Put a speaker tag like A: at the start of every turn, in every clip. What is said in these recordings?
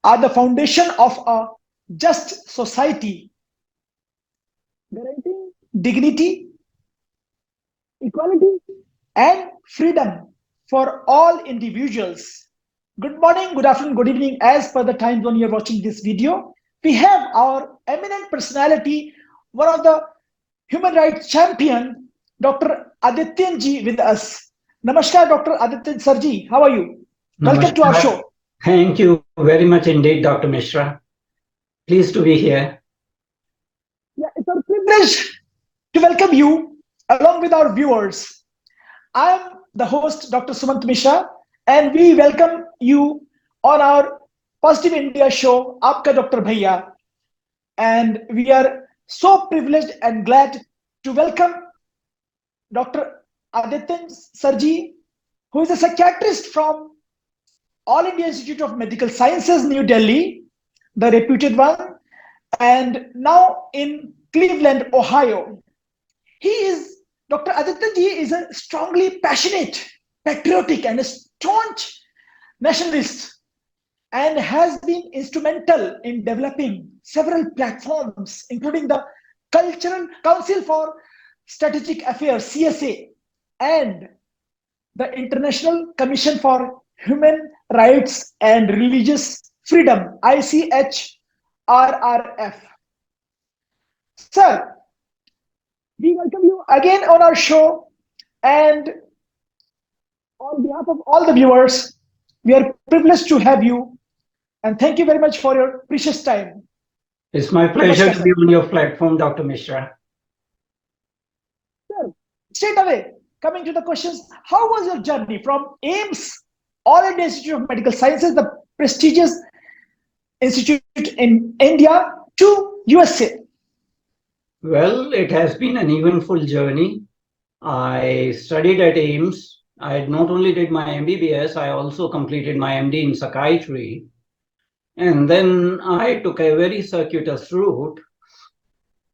A: are the foundation of a just society, guaranteeing dignity, equality, and freedom for all individuals. Good morning, good afternoon, good evening, as per the time zone you're watching this video. We have our eminent personality, one of the human rights champion, Dr. Adityanjee with us. Namaskar, Dr. Adityan Sarji. How are you? Welcome to our
B: Namaskar.
A: show.
B: Thank you very much indeed, Dr. Mishra. Pleased to be here.
A: Yeah, it's our privilege to welcome you along with our viewers. I am the host, Dr. Sumant Mishra, and we welcome you on our Positive India show, Aapka Dr. Bhaiya. And we are so privileged and glad to welcome Dr. Adityan Sarji, who is a psychiatrist from All India Institute of Medical Sciences, New Delhi, the reputed one, and now in Cleveland, Ohio. Dr. Adityanjee is a strongly passionate, patriotic, and a staunch nationalist, and has been instrumental in developing several platforms, including the Cultural Council for Strategic Affairs, CSA, and the International Commission for Human Rights and Religious Freedom, ICHRRF. Sir, we welcome you again on our show, and on behalf of all the viewers, we are privileged to have you, and thank you very much for your precious time.
B: It's my pleasure
A: Namaskar,
B: to
A: sir.
B: be on your platform, Dr. Mishra.
A: Sir, straight away, coming to the questions, how was your journey from AIMS, All India Institute of Medical Sciences, the prestigious institute in India, to USA?
B: Well, it has been an eventful journey. I studied at AIMS. I not only did my MBBS, I also completed my MD in psychiatry. And then I took a very circuitous route.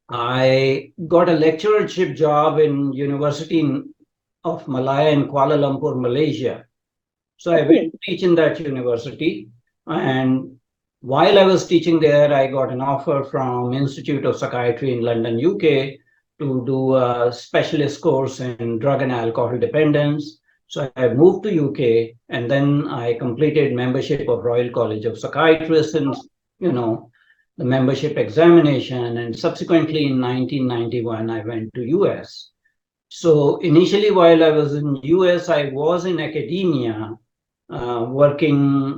B: I got a lecturership job in University of Malaya in Kuala Lumpur, Malaysia. So I went to teach in that university, and while I was teaching there, I got an offer from Institute of Psychiatry in London, UK, to do a specialist course in drug and alcohol dependence. So I moved to UK, and then I completed membership of Royal College of Psychiatrists and, the membership examination. And subsequently in 1991, I went to US. So initially, while I was in US, I was in academia, working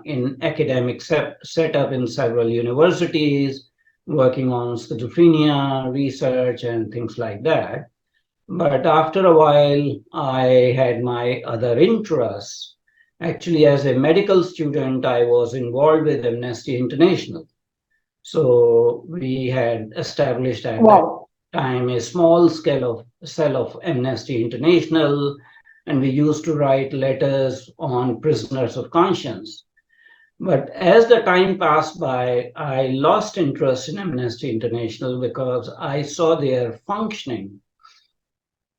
B: in academic setup in several universities, working on schizophrenia research and things like that. But after a while, I had my other interests. Actually, as a medical student, I was involved with Amnesty International. So we had established at that time a small cell of Amnesty International, and we used to write letters on prisoners of conscience. But as the time passed by, I lost interest in Amnesty International because I saw their functioning,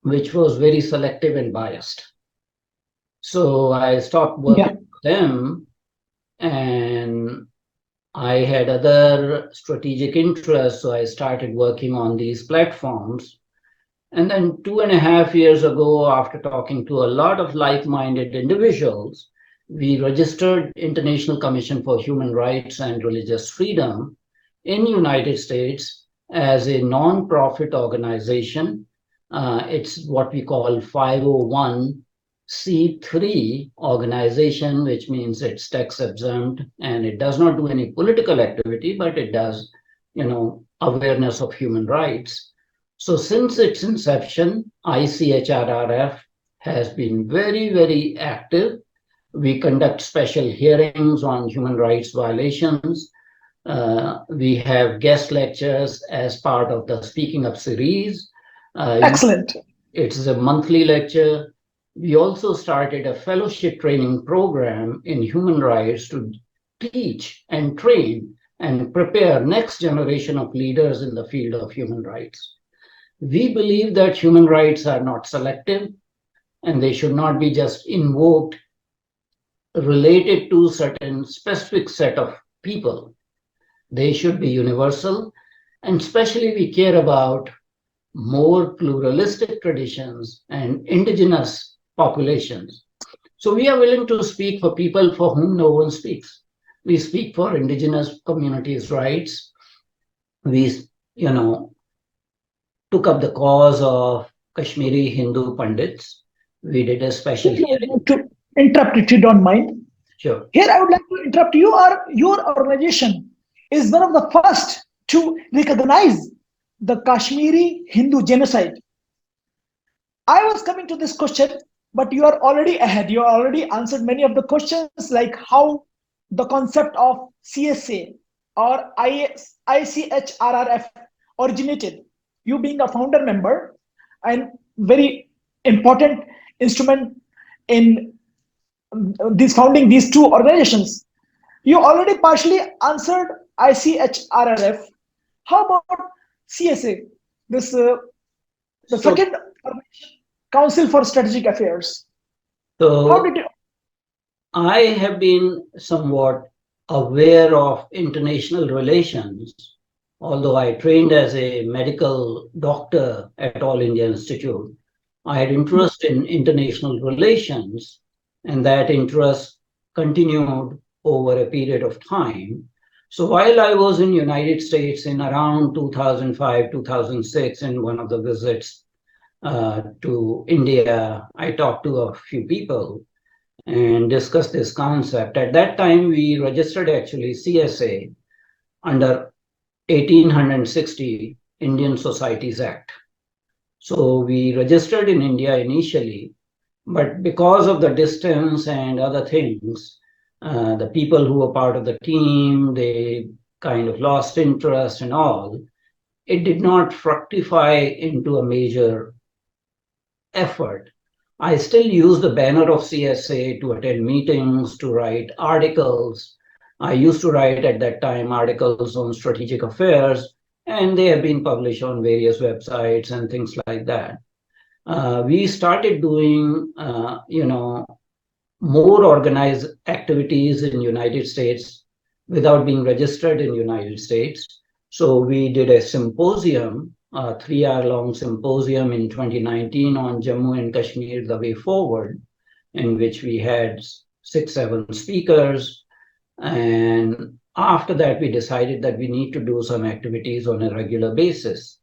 B: which was very selective and biased. So I stopped working for them, and I had other strategic interests, so I started working on these platforms. And then 2.5 years ago, after talking to a lot of like-minded individuals, we registered International Commission for Human Rights and Religious Freedom in United States as a non-profit organization. It's what we call 501c3 organization, which means it's tax exempt, and it does not do any political activity, but it does, awareness of human rights. So since its inception, ICHRRF has been very, very active. We conduct special hearings on human rights violations. We have guest lectures as part of the Speaking Up series.
A: Excellent.
B: It's a monthly lecture. We also started a fellowship training program in human rights to teach and train and prepare next generation of leaders in the field of human rights. We believe that human rights are not selective, and they should not be just invoked related to certain specific set of people. They should be universal, and especially we care about more pluralistic traditions and indigenous populations. So we are willing to speak for people for whom no one speaks. We speak for indigenous communities' rights. We, took up the cause of Kashmiri Hindu Pandits. We did a special hearing.
A: To interrupt, if you don't mind.
B: Sure.
A: Here, I would like to interrupt you. Your organization is one of the first to recognize the Kashmiri Hindu genocide. I was coming to this question, but you are already ahead. You already answered many of the questions, like how the concept of CSA or ICHRRF originated. You being a founder member and very important instrument in founding these two organizations. You already partially answered ICHRRF. How about CSA? This the second Council for Strategic Affairs.
B: So
A: How did you?
B: I have been somewhat aware of international relations, although I trained as a medical doctor at All India Institute. I had interest in international relations, and that interest continued over a period of time. So while I was in United States in around 2005, 2006, in one of the visits to India, I talked to a few people and discussed this concept. At that time, we registered actually CSA under 1860 Indian Societies Act. So we registered in India initially, but because of the distance and other things, the people who were part of the team, they kind of lost interest and all. It did not fructify into a major effort. I still use the banner of CSA to attend meetings, to write articles. I used to write at that time articles on strategic affairs, and they have been published on various websites and things like that. We started doing, more organized activities in United States without being registered in United States. So we did a symposium, a 3-hour-long symposium in 2019 on Jammu and Kashmir, the way forward, in which we had 6-7 speakers. And after that, we decided that we need to do some activities on a regular basis.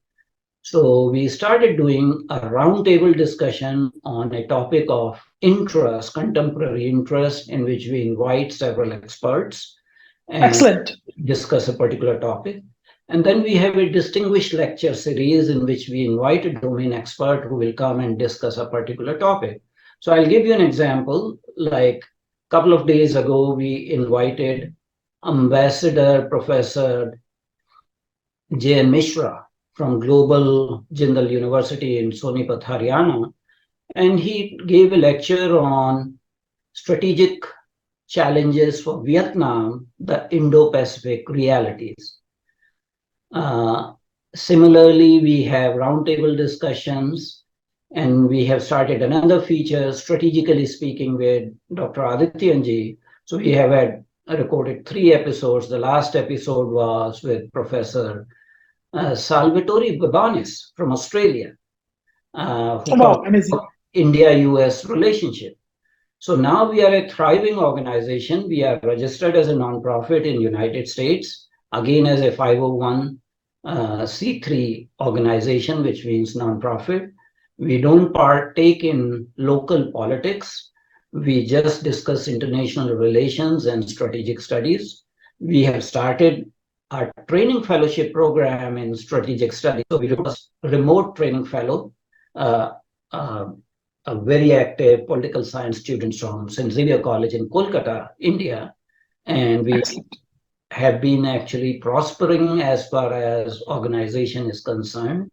B: So we started doing a roundtable discussion on a topic of interest, contemporary interest, in which we invite several experts and
A: Excellent.
B: discuss a particular topic. And then we have a distinguished lecture series in which we invite a domain expert who will come and discuss a particular topic. So I'll give you an example. Like a couple of days ago, we invited Ambassador Professor J.N. Mishra from Global Jindal University in Sonipat, Haryana, and he gave a lecture on strategic challenges for Vietnam, the Indo-Pacific realities. Similarly, we have roundtable discussions, and we have started another feature, strategically speaking, with Dr. Adityanjee. So we have recorded 3 episodes. The last episode was with Professor Salvatore Babanis from Australia, who talked about India-US relationship. So now we are a thriving organization. We are registered as a nonprofit in United States, again as a 501c3 organization, which means nonprofit. We don't partake in local politics. We just discuss international relations and strategic studies. We have started our training fellowship program in strategic studies. So we was a remote training fellow, a very active political science student from St. Xavier College in Kolkata, India. And we have been actually prospering as far as organization is concerned.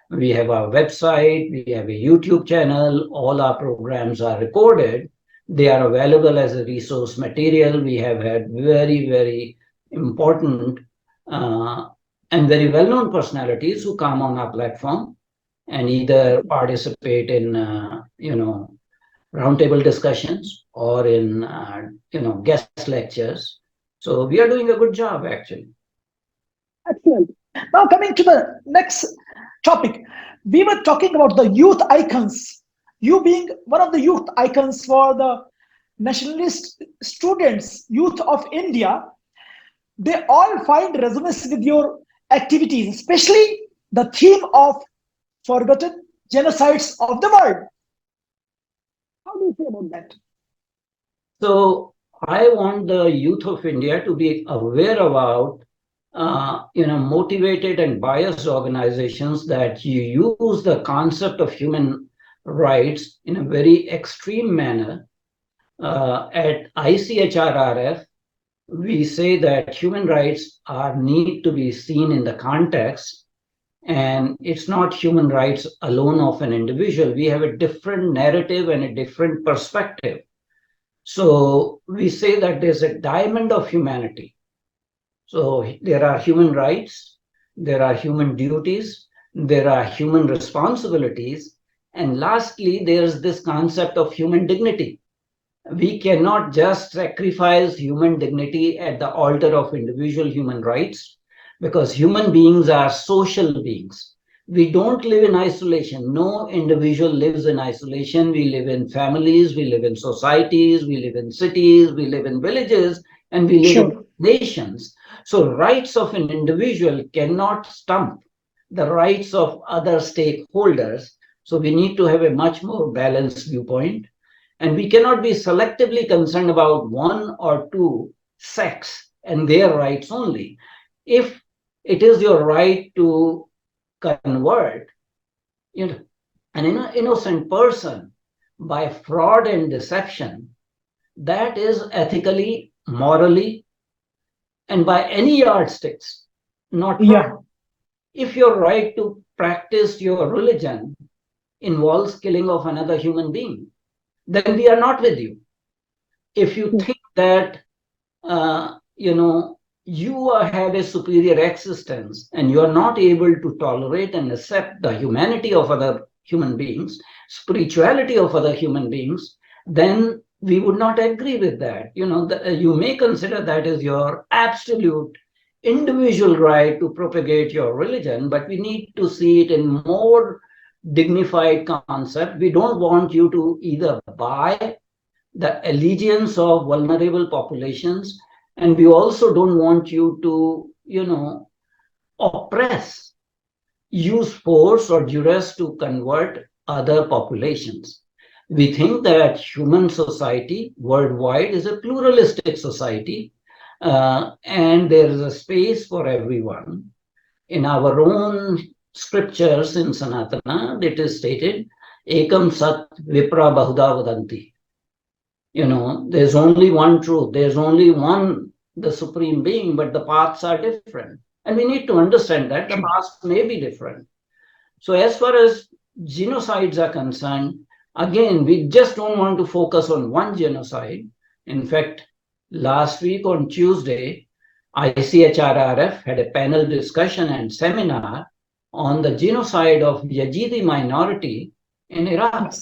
B: We have our website, we have a YouTube channel, all our programs are recorded. They are available as a resource material. We have had very, very important and very well-known personalities who come on our platform and either participate in, roundtable discussions or in, guest lectures. So we are doing a good job, actually.
A: Excellent. Now coming to the next topic, we were talking about the youth icons. You being one of the youth icons for the nationalist students, youth of India, they all find resonance with your activities, especially the theme of forgotten genocides of the world. How do you say about that?
B: So I want the youth of India to be aware about motivated and biased organizations that you use the concept of human rights in a very extreme manner. At ICHRRF, we say that human rights need to be seen in the context, and it's not human rights alone of an individual. We have a different narrative and a different perspective. So we say that there's a diamond of humanity. So there are human rights, there are human duties, there are human responsibilities, and lastly, there's this concept of human dignity. We cannot just sacrifice human dignity at the altar of individual human rights, because human beings are social beings. We don't live in isolation. No individual lives in isolation. We live in families, we live in societies, we live in cities, we live in villages, and we live in nations. So rights of an individual cannot stump the rights of other stakeholders. So we need to have a much more balanced viewpoint. And we cannot be selectively concerned about one or two sects and their rights only. If it is your right to convert an innocent person by fraud and deception, that is ethically, morally, and by any yardsticks, not wrong. If your right to practice your religion involves killing of another human being, then we are not with you. If you think that, you have a superior existence and you are not able to tolerate and accept the humanity of other human beings, spirituality of other human beings, then we would not agree with that. You may consider that as your absolute individual right to propagate your religion, but we need to see it in more dignified concept. We don't want you to either buy the allegiance of vulnerable populations, and we also don't want you to, oppress, use force or duress to convert other populations. We think that human society worldwide is a pluralistic society, and there is a space for everyone. In our own scriptures in Sanatana, it is stated, Ekam Sat Vipra Bahuda Vadanti. There's only one truth, there's only one, the supreme being, but the paths are different. And we need to understand that the paths may be different. So as far as genocides are concerned, again, we just don't want to focus on one genocide. In fact, last week on Tuesday, ICHRRF had a panel discussion and seminar on the genocide of Yazidi minority in Iraq.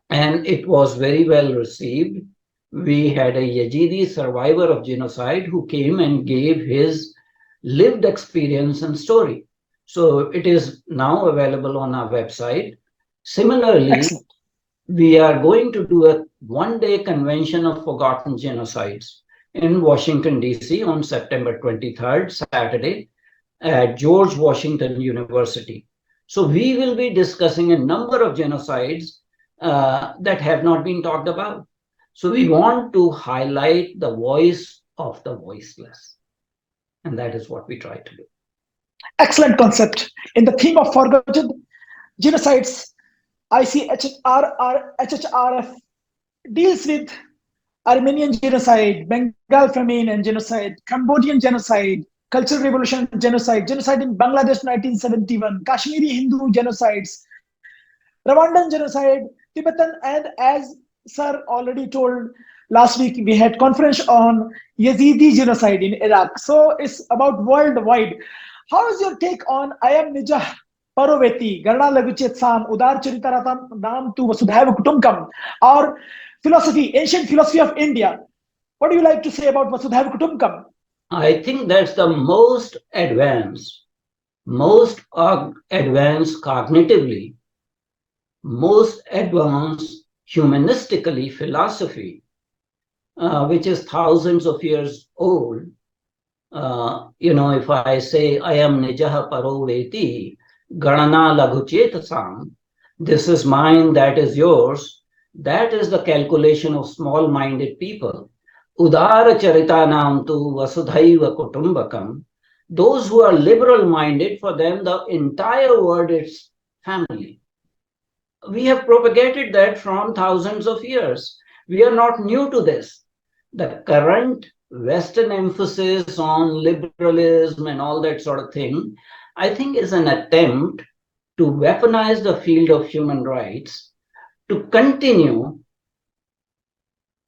B: And it was very well received. We had a Yazidi survivor of genocide who came and gave his lived experience and story. So it is now available on our website. Similarly, we are going to do a one-day convention of forgotten genocides in Washington, D.C. on September 23rd, Saturday, at George Washington University. So we will be discussing a number of genocides that have not been talked about. So we want to highlight the voice of the voiceless. And that is what we try to do.
A: Excellent concept. In the theme of forgotten genocides, ICHRRF deals with Armenian genocide, Bengal famine and genocide, Cambodian genocide, Cultural Revolution genocide, genocide in Bangladesh 1971, Kashmiri Hindu genocides, Rwandan genocide, Tibetan, and as Sir already told last week, we had conference on Yazidi genocide in Iraq. So it's about worldwide. How is your take on I am Nijah Paroveti, Garna Laguchet Sam, Udar Charitaratam Nam tu Vasudhaiva Kutumkam, or philosophy, ancient philosophy of India? What do you like to say about Vasudhaiva Kutumbakam?
B: I think that's the most advanced cognitively, most advanced humanistically philosophy, which is thousands of years old. If I say, I am nijaha paroveti, ganana laghuchetasam, this is mine, that is yours, that is the calculation of small-minded people. Udara charitanam tu vasudhaiva kutumbakam. Those who are liberal-minded, for them the entire world is family. We have propagated that from thousands of years. We are not new to this. The current Western emphasis on liberalism and all that sort of thing, I think is an attempt to weaponize the field of human rights to continue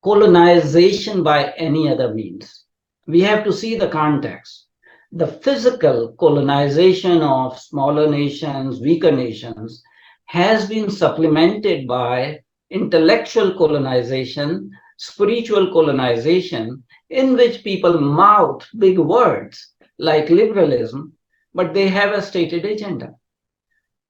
B: colonization by any other means. We have to see the context. The physical colonization of smaller nations, weaker nations, has been supplemented by intellectual colonization, spiritual colonization, in which people mouth big words like liberalism, but they have a stated agenda.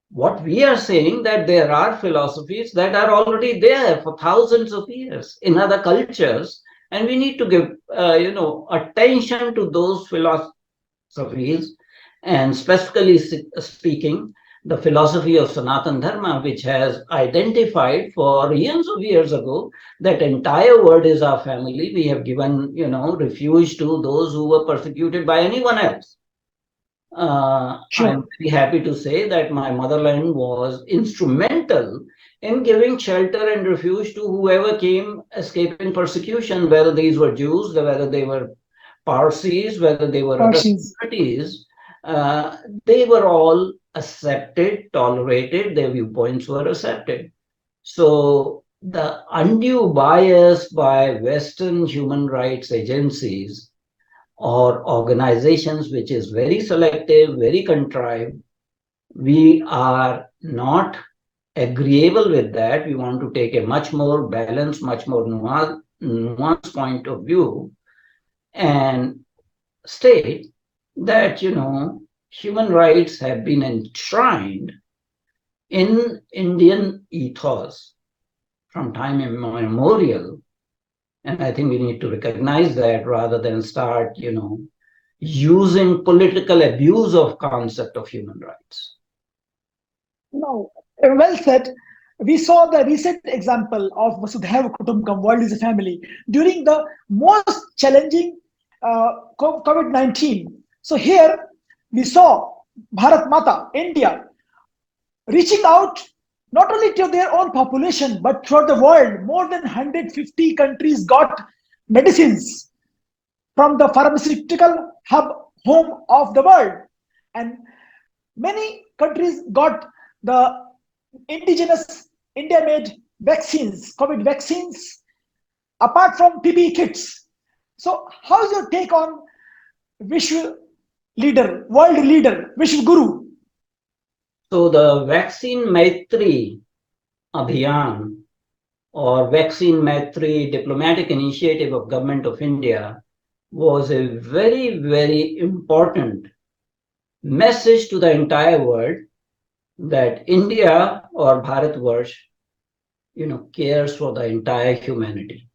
B: What we are saying that there are philosophies that are already there for thousands of years in other cultures, and we need to give attention to those philosophies, and specifically speaking, the philosophy of Sanatana Dharma, which has identified for eons of years ago that entire world is our family. We have given, refuge to those who were persecuted by anyone else.
A: Sure.
B: I'm very happy to say that my motherland was instrumental in giving shelter and refuge to whoever came escaping persecution, whether these were Jews, whether they were Parsis, whether they were other communities. They were all accepted, tolerated, their viewpoints were accepted. So the undue bias by Western human rights agencies or organizations, which is very selective, very contrived, we are not agreeable with that. We want to take a much more balanced, much more nuanced point of view and state that, human rights have been enshrined in Indian ethos from time immemorial. And I think we need to recognize that rather than start, using political abuse of concept of human rights.
A: No, well said. We saw the recent example of Vasudhaiva Kutumbakam, world is a family, during the most challenging COVID-19. So here we saw Bharat Mata, India, reaching out not only to their own population, but throughout the world. More than 150 countries got medicines from the pharmaceutical hub home of the world. And many countries got the indigenous India-made vaccines, COVID vaccines, apart from PPE kits. So how is your take on Vishwa leader, world leader, Vishwa Guru?
B: So the Vaccine Maitri Adhiyan or Vaccine Maitri diplomatic initiative of Government of India was a very, very important message to the entire world that India or Bharatvarsh, cares for the entire humanity.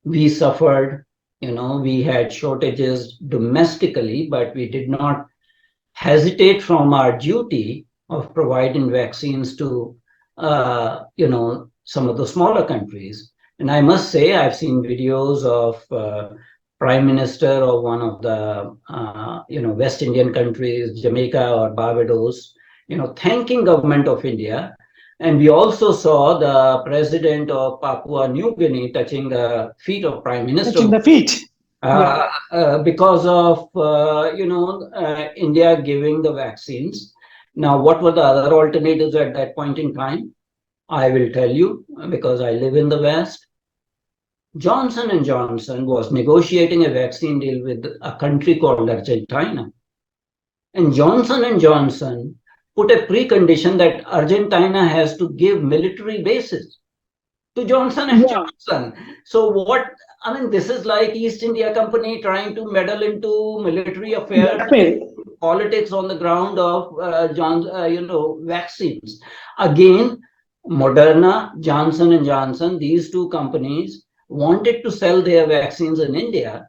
B: We suffered, we had shortages domestically, but we did not hesitate from our duty of providing vaccines to, some of the smaller countries. And I must say, I've seen videos of Prime Minister of one of the, West Indian countries, Jamaica or Barbados, thanking Government of India. And we also saw the president of Papua New Guinea touching the feet of Prime Minister.
A: Touching the feet.
B: Because of, India giving the vaccines. Now, what were the other alternatives at that point in time? I will tell you, because I live in the West. Johnson & Johnson was negotiating a vaccine deal with a country called Argentina. And Johnson & Johnson put a precondition that Argentina has to give military bases to Johnson & Johnson. So what I mean, this is like East India Company trying to meddle into military affairs, politics on the ground of vaccines. Again, Moderna, Johnson & Johnson, these two companies wanted to sell their vaccines in India,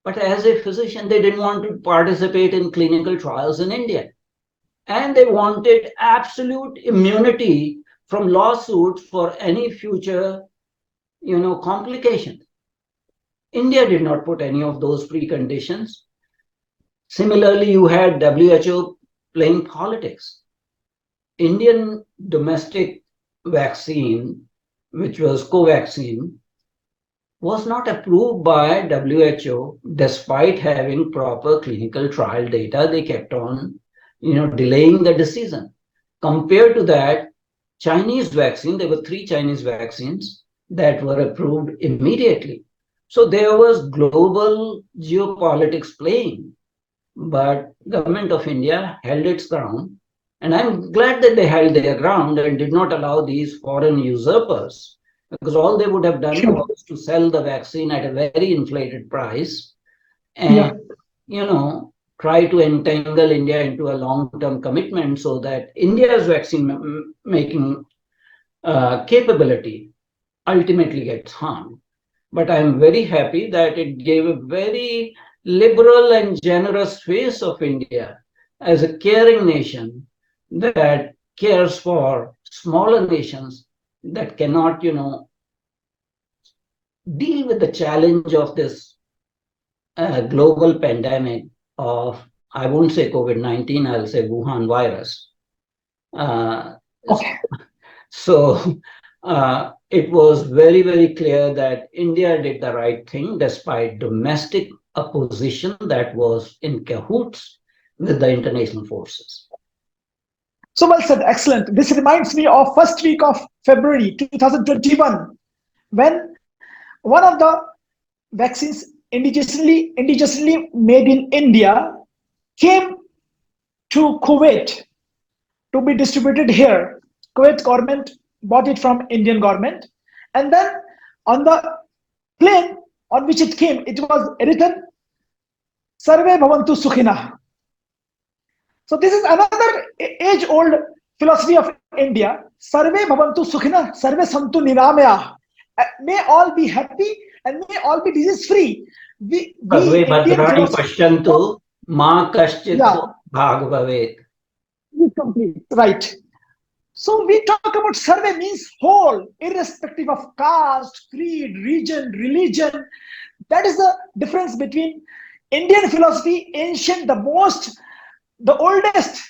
B: but as a physician, they didn't want to participate in clinical trials in India. And they wanted absolute immunity from lawsuits for any future, complications. India did not put any of those preconditions. Similarly, you had WHO playing politics. Indian domestic vaccine, which was Covaxin, was not approved by WHO despite having proper clinical trial data. They kept on, delaying the decision. Compared to that, Chinese vaccine, there were 3 Chinese vaccines that were approved immediately. So there was global geopolitics playing, but government of India held its ground. And I'm glad that they held their ground and did not allow these foreign usurpers, because all they would have done was to sell the vaccine at a very inflated price and, try to entangle India into a long-term commitment so that India's vaccine making capability ultimately gets harmed. But I'm very happy that it gave a very liberal and generous face of India as a caring nation that cares for smaller nations that cannot, deal with the challenge of this global pandemic of, I won't say COVID-19, I'll say Wuhan virus. So it was very, very clear that India did the right thing despite domestic opposition that was in cahoots with the international forces.
A: So well said, excellent. This reminds me of first week of February 2021, when one of the vaccines indigenously made in India came to Kuwait to be distributed here. Kuwait government bought it from Indian government, and then on the plane on which it came, it was written Sarve Bhavantu Sukhina. So this is another age-old philosophy of India. Sarve Bhavantu Sukhina, Sarve Santu Niramaya. May all be happy and may all be disease-free.
B: Sarve Bhadrani Pashyantu Ma Kaschit Bhag Bhavet.
A: Complete, right. So we talk about survey means whole, irrespective of caste, creed, region, religion. That is the difference between Indian philosophy, ancient, the oldest,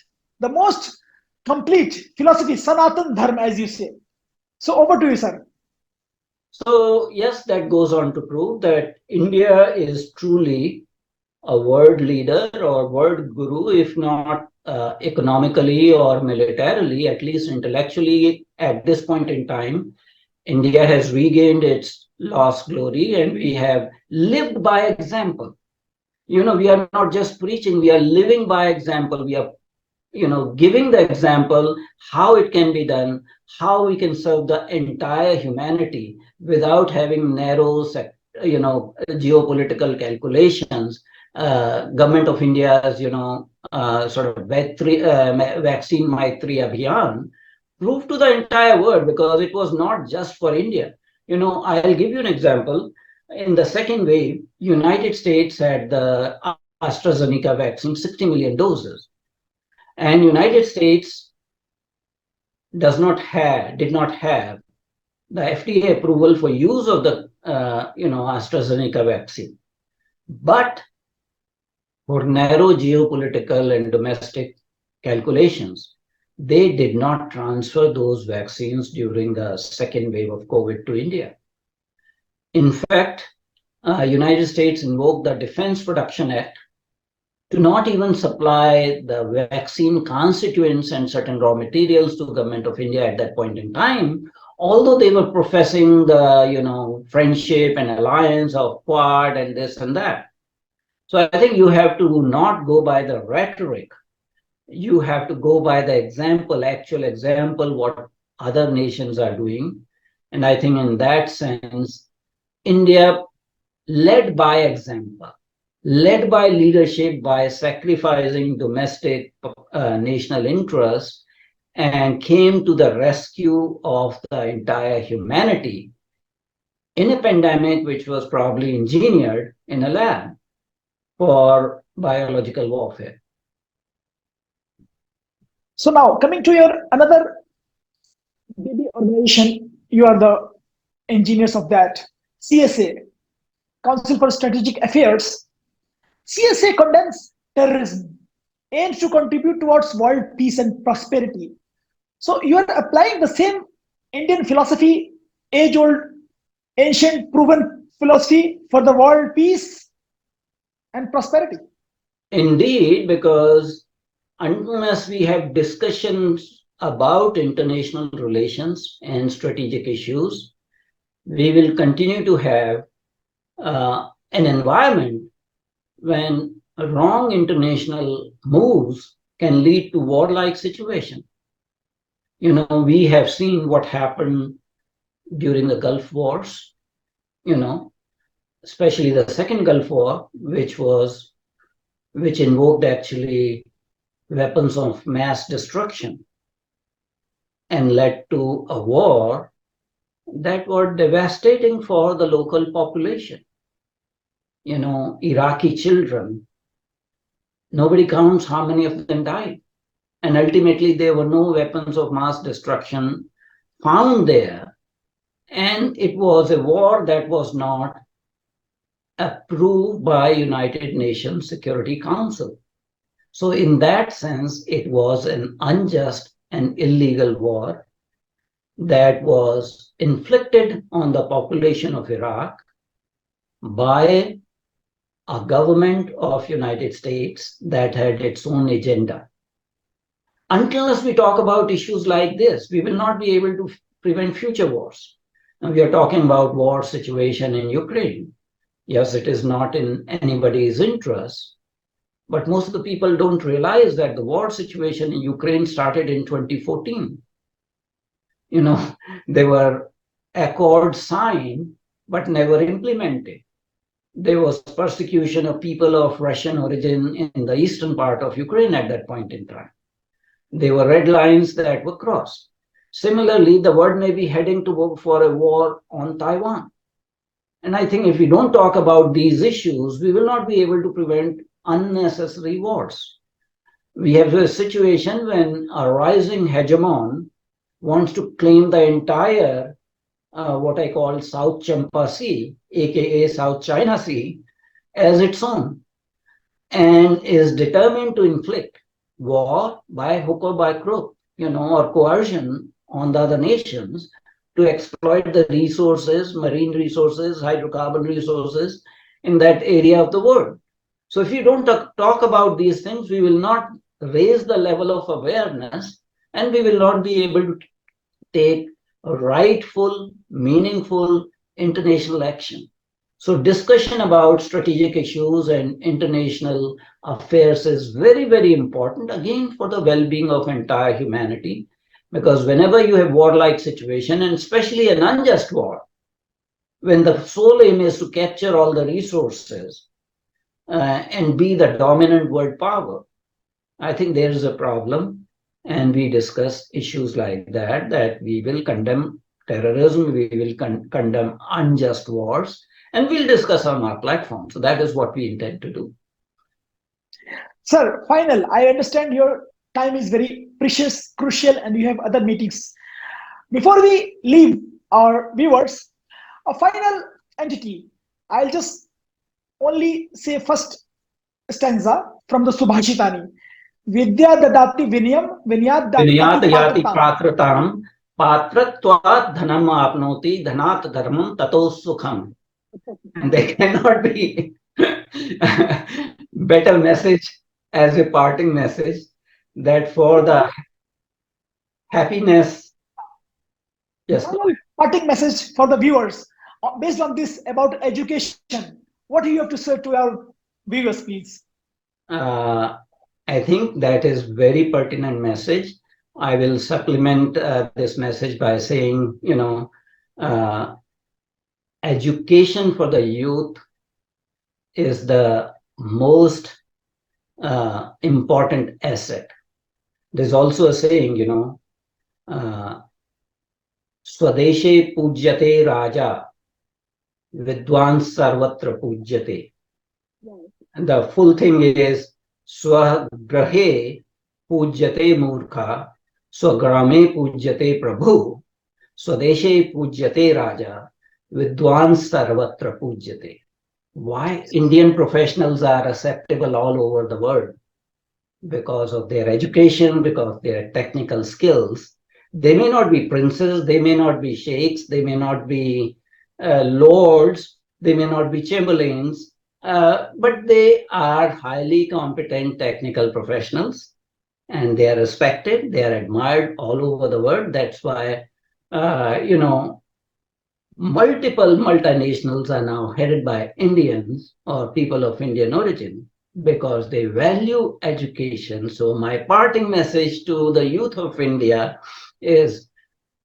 A: the most complete philosophy, Sanatan Dharma, as you say. So over to you, sir.
B: So yes, that goes on to prove that India is truly a world leader or world guru, if not economically or militarily, at least intellectually. At this point in time, India has regained its lost glory, and we have lived by example. We are not just preaching, we are living by example. We are, giving the example how it can be done, how we can serve the entire humanity without having narrow, geopolitical calculations. Government of India's, sort of vaccine Maitri Abhiyan proved to the entire world, because it was not just for India. I'll give you an example. In the second wave, United States had the AstraZeneca vaccine, 60 million doses. And United States did not have the FDA approval for use of the, AstraZeneca vaccine. But for narrow geopolitical and domestic calculations, they did not transfer those vaccines during the second wave of COVID to India. In fact, United States invoked the Defense Production Act to not even supply the vaccine constituents and certain raw materials to the government of India at that point in time, although they were professing the, friendship and alliance of Quad and this and that. So I think you have to not go by the rhetoric. You have to go by the example, actual example, what other nations are doing. And I think in that sense, India led by example, led by leadership, by sacrificing domestic national interests, and came to the rescue of the entire humanity in a pandemic which was probably engineered in a lab for biological warfare.
A: So now coming to your another baby organization, you are the engineers of that, CSA, Council for Strategic Affairs. CSA condemns terrorism, aims to contribute towards world peace and prosperity. So you are applying the same Indian philosophy, age-old, ancient, proven philosophy for the world peace and prosperity.
B: Indeed, because unless we have discussions about international relations and strategic issues, we will continue to have an environment when wrong international moves can lead to warlike situation. You know, we have seen what happened during the Gulf Wars, you know, especially the second Gulf War, which invoked actually weapons of mass destruction and led to a war that was devastating for the local population. You know, Iraqi children, nobody counts how many of them died. And ultimately, there were no weapons of mass destruction found there. And it was a war that was not approved by United Nations Security Council. So in that sense, it was an unjust and illegal war that was inflicted on the population of Iraq by a government of United States that had its own agenda. Unless we talk about issues like this, we will not be able to prevent future wars. Now, we are talking about war situation in Ukraine. Yes, it is not in anybody's interest, but most of the people don't realize that the war situation in Ukraine started in 2014. You know, there were accords signed, but never implemented. There was persecution of people of Russian origin in the eastern part of Ukraine at that point in time. There were red lines that were crossed. Similarly, the world may be heading for a war on Taiwan. And I think if we don't talk about these issues, we will not be able to prevent unnecessary wars. We have a situation when a rising hegemon wants to claim the entire, what I call South Champa Sea, aka South China Sea, as its own, and is determined to inflict war by hook or by crook, you know, or coercion on the other nations to exploit the resources, marine resources, hydrocarbon resources in that area of the world. So if you don't talk about these things, we will not raise the level of awareness and we will not be able to take rightful, meaningful international action. So discussion about strategic issues and international affairs is very, very important, again, for the well-being of entire humanity. Because whenever you have warlike situation, and especially an unjust war, when the sole aim is to capture all the resources and be the dominant world power, I think there is a problem. And we discuss issues like that we will condemn terrorism, we will condemn unjust wars, and we'll discuss on our platform. So that is what we intend to do.
A: Sir, final, I understand your time is very precious, crucial, and you have other meetings. Before we leave our viewers, a final entity, I'll just only say first stanza from the Subhashitani. Vidya dadati vinyam, vinyat
B: yati patratam, patratvat dhanam apnoti, dhanat dharmam tato sukham. And there cannot be better message as a parting message that for the happiness. Yes.
A: Parting message for the viewers based on this about education. What do you have to say to our viewers, please?
B: I think that is very pertinent message. I will supplement this message by saying, you know, education for the youth is the most important asset. There's also a saying, Swadeshe pujyate raja, vidwan sarvatra pujyate. And the full thing is Swagrahe pujyate murkha, Swagrame pujyate prabhu, Swadeshe pujyate raja, vidwan sarvatra pujyate. Why Indian professionals are acceptable all over the world? Because of their education, because of their technical skills. They may not be princes, they may not be sheikhs, they may not be lords, they may not be chamberlains, but they are highly competent technical professionals, and they are respected, they are admired all over the world. That's why, multiple multinationals are now headed by Indians or people of Indian origin because they value education. So my parting message to the youth of India is,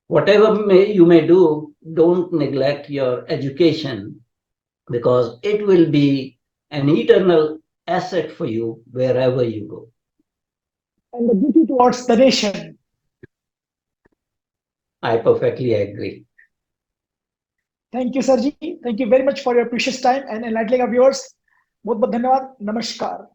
B: whatever you may do, don't neglect your education, because it will be an eternal asset for you wherever you go.
A: And the duty towards the nation.
B: I perfectly agree.
A: Thank you, Sarji. Thank you very much for your precious time and enlightening our viewers. बहुत बहुत धन्यवाद. Namaskar.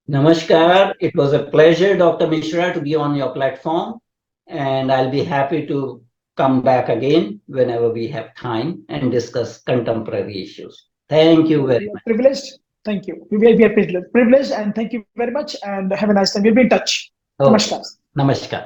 B: Namaskar. It was a pleasure, Dr. Mishra, to be on your platform, and I'll be happy to come back again whenever we have time and discuss contemporary issues. Thank you very much.
A: Privileged. Thank you. We will be privileged, and thank you very much, and have a nice time. We'll be in touch.
B: Oh,
A: Namaskar.
B: Namaskar.